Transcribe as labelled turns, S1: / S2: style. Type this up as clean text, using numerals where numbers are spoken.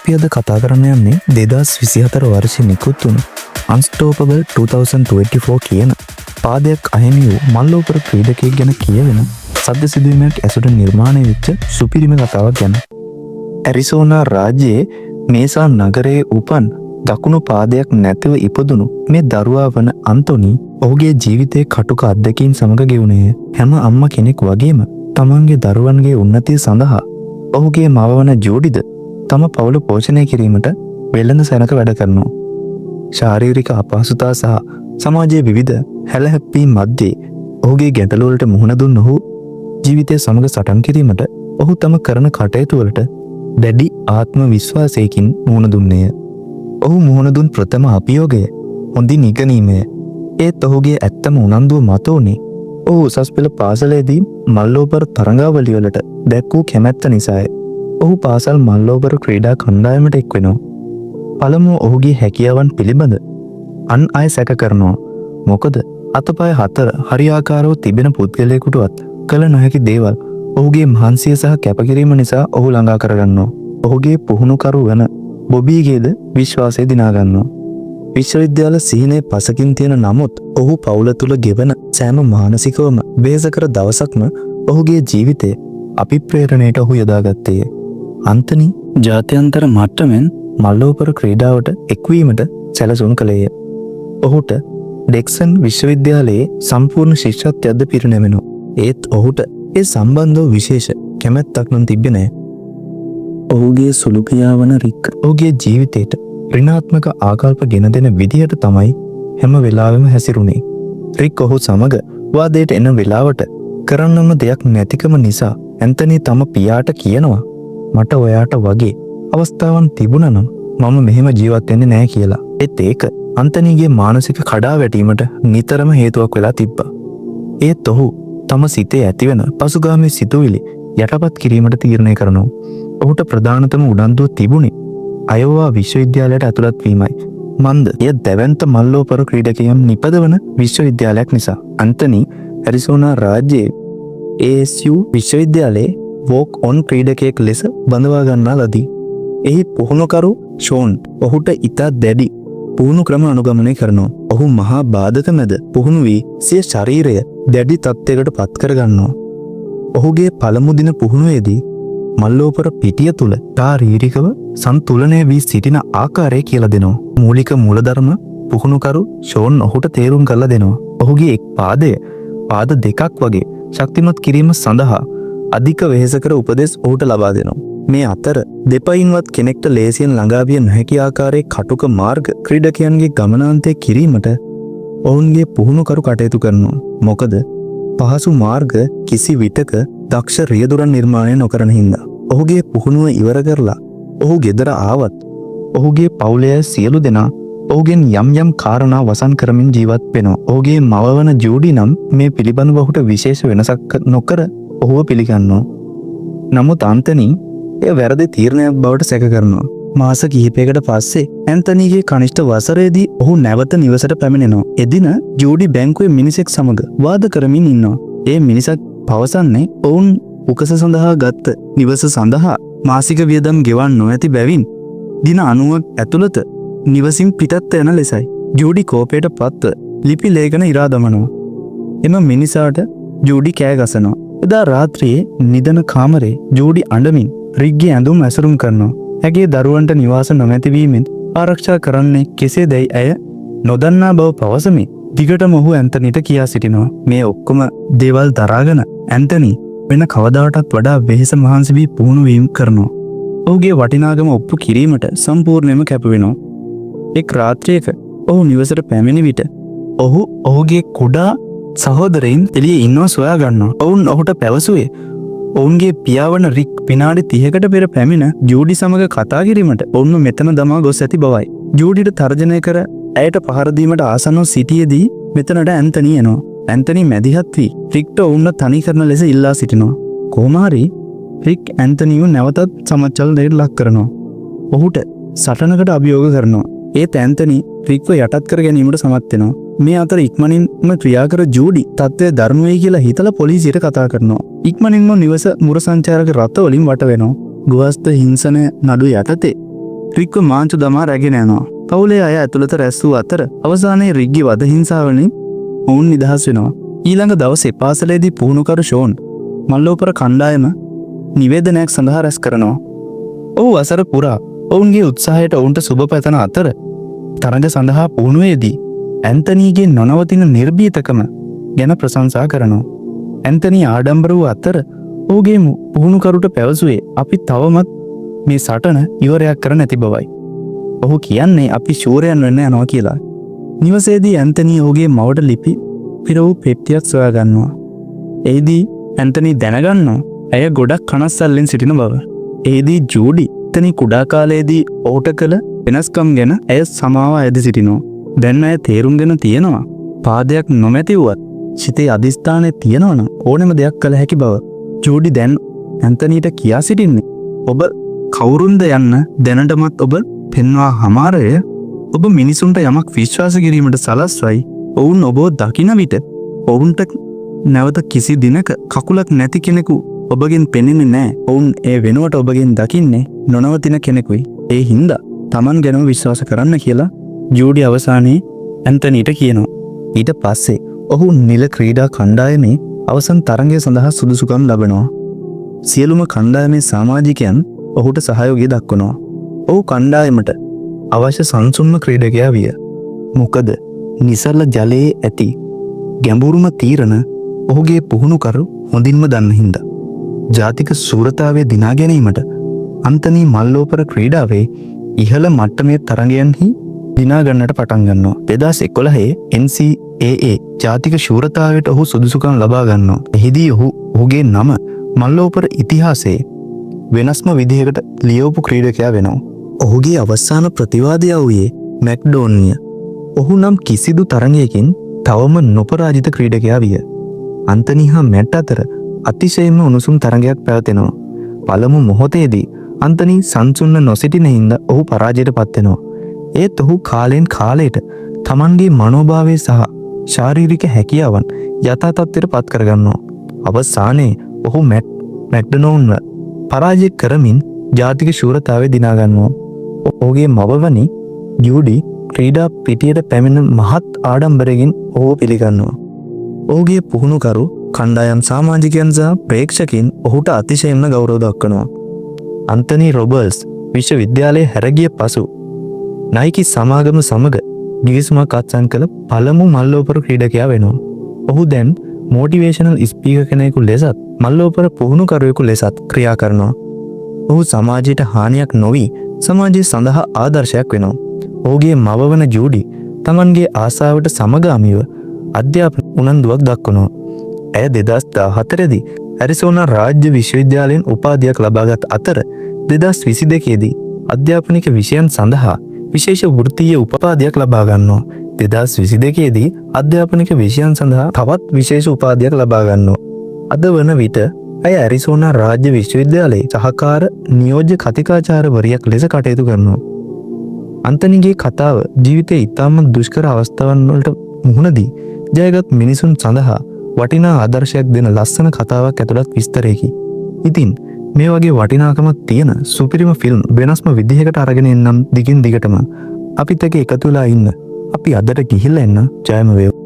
S1: අපි අද කතා කරන්න යන්නේ 2024 වර්ෂයේ නිකුත් වුණු Unstoppable 2024 කියන පාදයක් අහිමි වූ මල්ලෝපර ක්‍රීඩකයෙක් ගැන කියවෙන සද්ද සිදුවීමක් ඇසුරින් නිර්මාණය වෙච්ච සුපිරිම කතාවක් ගැන. ඇරිසෝනා රාජ්‍යයේ මේසා නගරයේ උපන් දකුණු පාදයක් නැතිව ඉපදුණු මේ දරුවා වන අන්තොනි ඔහුගේ ජීවිතයේ කටුක අත්දැකීම් සමග ගෙවුණේ. හැම අම්මා කෙනෙක් වගේම තමන්ගේ දරුවන්ගේ උන්නතිය සඳහා ඔහුගේ මව වන ජූඩිද තම පවුල පෝෂණය කිරීමට වෙළඳ සැනක වැඩ කරනවා. ශාරීරික අපහසුතා සහ සමාජයේ විවිධ හැලහැප්පීම් මැද්දේ ඔහුගේ ගැටලු වලට මුහුණ දුන් ඔහු ජීවිතය සමග සටන් කිරීමට ඔහු තම කරන කටයුතු වලට දැඩි ආත්ම විශ්වාසයකින් මුහුණ දුන්නේය. ඔහු මුහුණ දුන් ප්‍රථම අභියෝගය හොඳින් ඉගෙනීමය. ඒත් ඔහුගේ ඇත්තම උනන්දුව මත උනේ ඔහු උසස් පෙළ පාසලේදී මල්ලෝපර තරඟාවලිය වලට දැක් වූ කැමැත්ත නිසාය. ඔහු පාසල් මල්ලෝපර ක්‍රීඩා කණ්ඩායමට එක් වෙනවා. පළමුව ඔහුගේ හැකියාවන් පිළිබඳ අන් අය සැක කරනවා. මොකද අතපය හතර හරියාකාරව තිබෙන පුද්ගලයෙකුටවත් කළ නොහැකි දේවල් ඔහුගේ මහන්සිය සහ කැපකිරීම නිසා ඔහු ළඟා කරගන්නවා. ඔහුගේ පුහුණුකරු වන බොබීගේද විශ්වාසය දිනා ගන්නවා. විශ්වවිද්‍යාල සිහිනේ පසකින් තියෙන නමුත් ඔහු පවුල තුල ගෙවන සෑම මානසිකවම වෙහෙසකර දවසක්ම ඔහුගේ ජීවිතයේ අභිප්‍රේරණයට ඔහු යොදාගත්තේ. අන්තනි ජාත්‍යන්තර මට්ටමින් මල්ලෝපර ක්‍රීඩාවට එක්වීමට සැලසුම් කළේය. ඔහුට ඩෙක්සන් විශ්වවිද්‍යාලයේ සම්පූර්ණ ශිෂ්‍යත්වයක්ද පිරිනැමෙනවා. ඒත් ඔහුට ඒ සම්බන්ධව විශේෂ කැමැත්තක් නම් තිබ්බේ නැහැ. ඔහුගේ සුළු පියා වන රික් ඔහුගේ ජීවිතයට ඍණාත්මක ආකල්ප ගෙන දෙන විදිහට තමයි හැම වෙලාවෙම හැසිරුණේ. රික් ඔහු සමග වාදයට එන වෙලාවට කරන්නම දෙයක් නැතිකම නිසා ඇන්තනි තම පියාට කියනවා මට ඔයාට වගේ අවස්ථාවන් තිබුණා නම් මම මෙහෙම ජීවත් වෙන්නේ නැහැ කියලා. ඒත් ඒක අන්තනිගේ මානසික කඩාවැටීමට නිතරම හේතුවක් වෙලා තිබ්බා. ඒත් ඔහු තම සිතේ ඇතිවෙන පසුගාමී සිතුවිලි යටපත් කිරීමට තීරණය කරනවා. ඔහුට ප්‍රධානතම උනන්දුව තිබුණේ අයෝවා විශ්වවිද්‍යාලයට ඇතුළත් වීමයි. මන්ද එය දැවැන්ත මල්ලෝපර ක්‍රීඩකයන් නිපදවන විශ්වවිද්‍යාලයක් නිසා. අන්තනි ඇරිසෝනා රාජ්‍යයේ ASU විශ්වවිද්‍යාලයේ වෝක් ඔන් ක්‍රීඩකයෙක් ලෙස බඳවා ගන්නා ලදී. එහි පුහුණුකරු ෂෝන් ඔහුට ඉතා දැඩි පුහුණු ක්‍රම අනුගමනය කරනවා. ඔහු මහා බාධක මැද පුහුණු වී සිය ශරීරය දැඩි තත්ත්වයකට පත් කරගන්නවා. ඔහුගේ පළමු දින පුහුණුවේදී මල්ලෝපර පිටිය තුල ශාරීරිකව සන්තුලනය වී සිටින ආකාරය කියලා දෙනවා. මූලික මූලධර්ම පුහුණුකරු ෂෝන් ඔහුට තේරුම් කරලා දෙනවා. ඔහුගේ එක් පාදය පාද දෙකක් වගේ ශක්තිමත් කිරීම සඳහා අධික වෙහෙසකර උපදෙස් ඔහුට ලබා දෙනවා. මේ අතර දෙපයින්වත් කෙනෙක්ට ලේසියෙන් ළඟා විය නොහැකි ආකාරයේ කටුක මාර්ග ක්‍රීඩකයන්ගේ ගමනාන්තය කිරීමට ඔවුන්ගේ පුහුණුකරු කටයුතු කරනවා. මොකද පහසු මාර්ග කිසි විටක දක්ෂ රියදුරන් නිර්මාණය නොකරන හින්දා. ඔහුගේ පුහුණුව ඉවර කරලා ඔහු ගෙදර ආවත් ඔහුගේ පවුලේ සියලු දෙනා ඔහුගෙන් යම් යම් කාරණා වසන් කරමින් ජීවත් වෙනවා. ඔහුගේ මව වන ජූඩි නම් මේ පිළිබඳව ඔහුට විශේෂ වෙනසක් නොකර ඔහුව පිළිගන්නවා. නමුත් අන්තනි එය වැරදි තීරණයක් බවට සැක කරනවා. මාස කිහිපයකට පස්සේ ඇන්තනීගේ කනිෂ්ඨ වසරේදී ඔහු නැවත නිවසට පැමිණෙනවා. එදින ජූඩි බැංකුවේ මිනිසෙක් සමග වාද කරමින් ඉන්නවා. ඒ මිනිසක් පවසන්නේ ඔවුන් උකස සඳහා ගත්ත නිවස සඳහා මාසික වියදම් ගෙවන්න නොඇති බැවින් දින 90ක් ඇතුළත නිවසින් පිටත් යන ලෙසයි. ජූඩි කෝපයට පත්ව ලිපි ලේඛන ඉරා දමනවා. එම මිනිසාට ජූඩි කෑ ගසනවා. එදා රාත්‍රියේ නිදන කාමරේ ජූඩි අඬමින් රික්ගේ ඇඳුම් ඇසුරුම් කරනවා. ඇගේ දරුවන්ට නිවාස නොමැති වීමෙන් ආරක්ෂා කරන්නේ කෙසේදැයි ඇය නොදන්නා බව පවසමින් දිගටම ඔහු ඇන්තනිට කියා සිටිනවා. මේ ඔක්කොම දේවල් දරාගෙන ඇන්තනි වෙන කවදාටත් වඩා වෙහෙස මහන්සි වී පුහුණු වීම කරනවා. ඔහුගේ වටිනාකම ඔප්පු කිරීමට සම්පූර්ණයෙන්ම කැප වෙනවා. එක් රාත්‍රියක ඔහු නිවසට පැමිණි විට ඔහු ඔහුගේ කුඩා සහෝදරයින් එළියේ ඉන්නවා සොයා ගන්නවා. ඔවුන් ඔහුට පැවසුවේ ඔවුන්ගේ පියාවන රික් විනාඩි 30කට පෙර පැමිණ ජූඩි සමග කතා කිරීමට ඔවුන්ව මෙතන දමා ගොස් ඇති බවයි. ජූඩිට තර්ජනය කර ඇයට පහර දීමට ආසන්නව සිටියේදී මෙතනට ඇන්තනි එනවා. ඇන්තනි මැදිහත් වී රික්ට ඔවුන්ව තනි කරන ලෙස ඉල්ලා සිටිනවා. කොහොම හරි රික් ඇන්තනිව නැවතත් සමච්චලයට ලක් කරනවා. ඔහුට සටනකට අභියෝග කරනවා. ඒත් ඇන්තනි රික්ව යටත් කර ගැනීමට සමත් වෙනවා. මේ අතර ඉක්මනින්ම ක්‍රියා කර ජූඩි තත්ත්වය ධර්ම වෙයි කියලා හිතලා පොලිසියට කතා කරනවා. ඉක්මනින්ම නිවස මුර සංචාරක රථ වලින් වට වෙනවා. ගෘහස්ත හිංසන නඩු යටතේ රික්ව මාංචු දමා රැගෙන යනවා. පවුලේ අය ඇතුළත රැස් වූ අතර අවසානයේ රිග්ගේ වද හිංසාවලින් ඔවුන් නිදහස් වෙනවා. ඊළඟ දවසේ පාසලේදී පුහුණුකරු ෂෝන් මල්ලෝපර කණ්ඩායම නිවේදනයක් සඳහා රැස් කරනවා. ඔහු අසර පුරා ඔවුන්ගේ උත්සාහයට ඔවුන්ට සුබ පැතන අතර තරඟ සඳහා පුහුණුවේදී ඇන්තනීගේ නොනවතින නිර්භීතකම ගැන ප්‍රශංසා කරනවා. ඇන්තනී ආඩම්බර වූ අතර ඔහුගේ පුහුණුකරුට පැවසුවේ අපි තවමත් මේ සටන ඉවරයක් කර නැති බවයි. ඔහු කියන්නේ අපි ශූරයන් වෙන්න යනවා කියලා. නිවසේදී ඇන්තනී ඔහුගේ මවට ලිපි පිර වූ පෙට්ටියක් සොයා ගන්නවා. එහිදී ඇන්තනී දැනගන්නවා ඇය ගොඩක් කනස්සල්ලෙන් සිටින බව. එහිදී ජූඩි ඇන්තනී කුඩා කාලයේදී ඔහුට කළ වෙනස්කම් ගැන ඇය සමාව ඇද සිටිනවා. දැන් ඇය තේරුම්ගෙන තියෙනවා පාදයක් නොමැති වුවත් සිතේ අධිෂ්ඨානය තියෙනවනම් ඕනෑම දෙයක් කළ හැකි බව. ජූඩි දැන් ඇන්තනීට කියා සිටින්නේ ඔබ කවුරුන්ද යන්න දැනටමත් ඔබ පෙන්වා හමාරය. ඔබ මිනිසුන්ට යමක් විශ්වාස කිරීමට සලස්වයි. ඔවුන් ඔබ දකින විට ඔවුන්ට නැවත කිසි දිනක කකුලක් නැති කෙනෙකු ඔබගෙන් පෙනෙන්නේ නෑ. ඔවුන් ඒ වෙනුවට ඔබගෙන් දකින්නේ නොනවතින කෙනෙකුයි. ඒ හින්දා තමන් ගැනම විශ්වාස කරන්න කියලා ජූඩි අවසානයේ ඇන්තනීට කියනවා. ඊට පස්සේ ඔහු නිල ක්‍රීඩා කණ්ඩායමේ අවසන් තරගය සඳහා සුදුසුකම් ලබනවා. සියලුම කණ්ඩායමේ සමාජිකයන් ඔහුට සහයෝගය දක්වනවා. ඔහු කණ්ඩායමට අවශ්‍ය සංසුන්ම ක්‍රීඩකයා විය. මොකද නිසල්ල ජලයේ ඇති ගැඹුරුම තීරණ ඔහුගේ පුහුණුකරු හොඳින්ම දන්න හින්දා. ජාතික ශූරතාවය දිනා ගැනීමට අන්තනී මල්ලෝපර ක්‍රීඩාවේ ඉහළ මට්ටමේ තරගයන්හි දිනා ගන්නට පටන් ගන්නවා. 2011 NCAA ජාතික ශූරතාවයට ඔහු සුදුසුකම් ලබා ගන්නවා. එහිදී ඔහුගේ නම මල්ලෝපර ඉතිහාසයේ වෙනස්ම විදිහකට ලියවපු ක්‍රීඩකයා වෙනවා. ඔහුගේ අවසාන ප්‍රතිවාදය වූයේ මැක්ඩෝනිය. ඔහු නම් කිසිදු තරගයකින් තවම නොපරාජිත ක්‍රීඩකයා විය. අන්තනී හා මැට් අතර අතිශයින්ම උණුසුම් තරගයක් පැවතෙනවා. පළමු මොහොතේදී අන්තනී සංසුන්න නොසිටින හින්දා ඔහු පරාජයට පත් වෙනවා. ඒත් ඔහු කාලෙන් කාලයට තමන්ගේ මනෝභාවය සහ ශාරීරික හැකියාවන් යථා තත්ත්වයට පත් කරගන්නවා. අවසානයේ ඔහු මැක්ඩොනෝල්ව පරාජය කරමින් ජාතික ශූරතාවය දිනා ගන්නවා. ඔහුගේ මවවනි ජූඩි ක්‍රීඩා පිටියට පැමිණ මහත් ආඩම්බරකින් ඔහුව පිළිගන්නවා. ඔහුගේ පුහුණුකරු කණ්ඩායම් සමාජිකයන් සහ ප්‍රේක්ෂකයන් ඔහුට අතිශයින්ම ගෞරව දක්වනවා. අන්තනී රොබර්ට්ස් විශ්වවිද්‍යාලයේ හැරගිය පසු නයිකි සමාගම සමග ගිවිසුමක් අත්සන් කළ පළමු මල්ලෝපර ක්‍රීඩකයා වෙනවා. ඔහු දැන් මොටිවේෂනල් ස්පීකර් කෙනෙකු ලෙසත් මල්ලෝපර පුහුණුකරුවෙකු ලෙසත් ක්‍රියා කරනවා. ඔහු සමාජයට හානියක් නොවි සමාජය සඳහා ආදර්ශයක් වෙනවා. ඔහුගේ මව වන ජූඩි තමන්ගේ ආසාවට සමගාමීව අධ්‍යාපන උනන්දුවක් දක්වනවා. ඇය 2014දී ඇරිසෝනා රාජ්‍ය විශ්වවිද්‍යාලයෙන් උපාධියක් ලබාගත් අතර 2022දී අධ්‍යාපනික විෂයන් සඳහා විශේෂ වෘත්තීය උපාධියක් ලබා ගන්නවා. 2022දී අධ්‍යාපනික විෂයන් සඳහා තවත් විශේෂ උපාධියක් ලබා ගන්නවා. අද වන විට ඇය ඇරිසෝනා රාජ්‍ය විශ්වවිද්‍යාලයේ සහකාර නියෝජ්‍ය කතිකාචාර්යවරියක් ලෙස කටයුතු කරනවා. අන්තනීගේ කතාව ජීවිතයේ ඉතාමත් දුෂ්කර අවස්ථාවන් වලට මුහුණ දී ජයගත් මිනිසුන් සඳහා වටිනා ආදර්ශයක් දෙන ලස්සන කතාවක් ඇතුළත් විස්තරයකි. ඉතින් මේ වගේ වටිනාකමක් තියෙන සුපිරිම ෆිල්ම් වෙනස්ම විදිහකට අරගෙන එන්නම් දිගින් දිගටම අපිත් එක්ක එකතු වෙලා ඉන්න. අපි අදට ගිහිල්ලා එන්න. ජයම වේවා.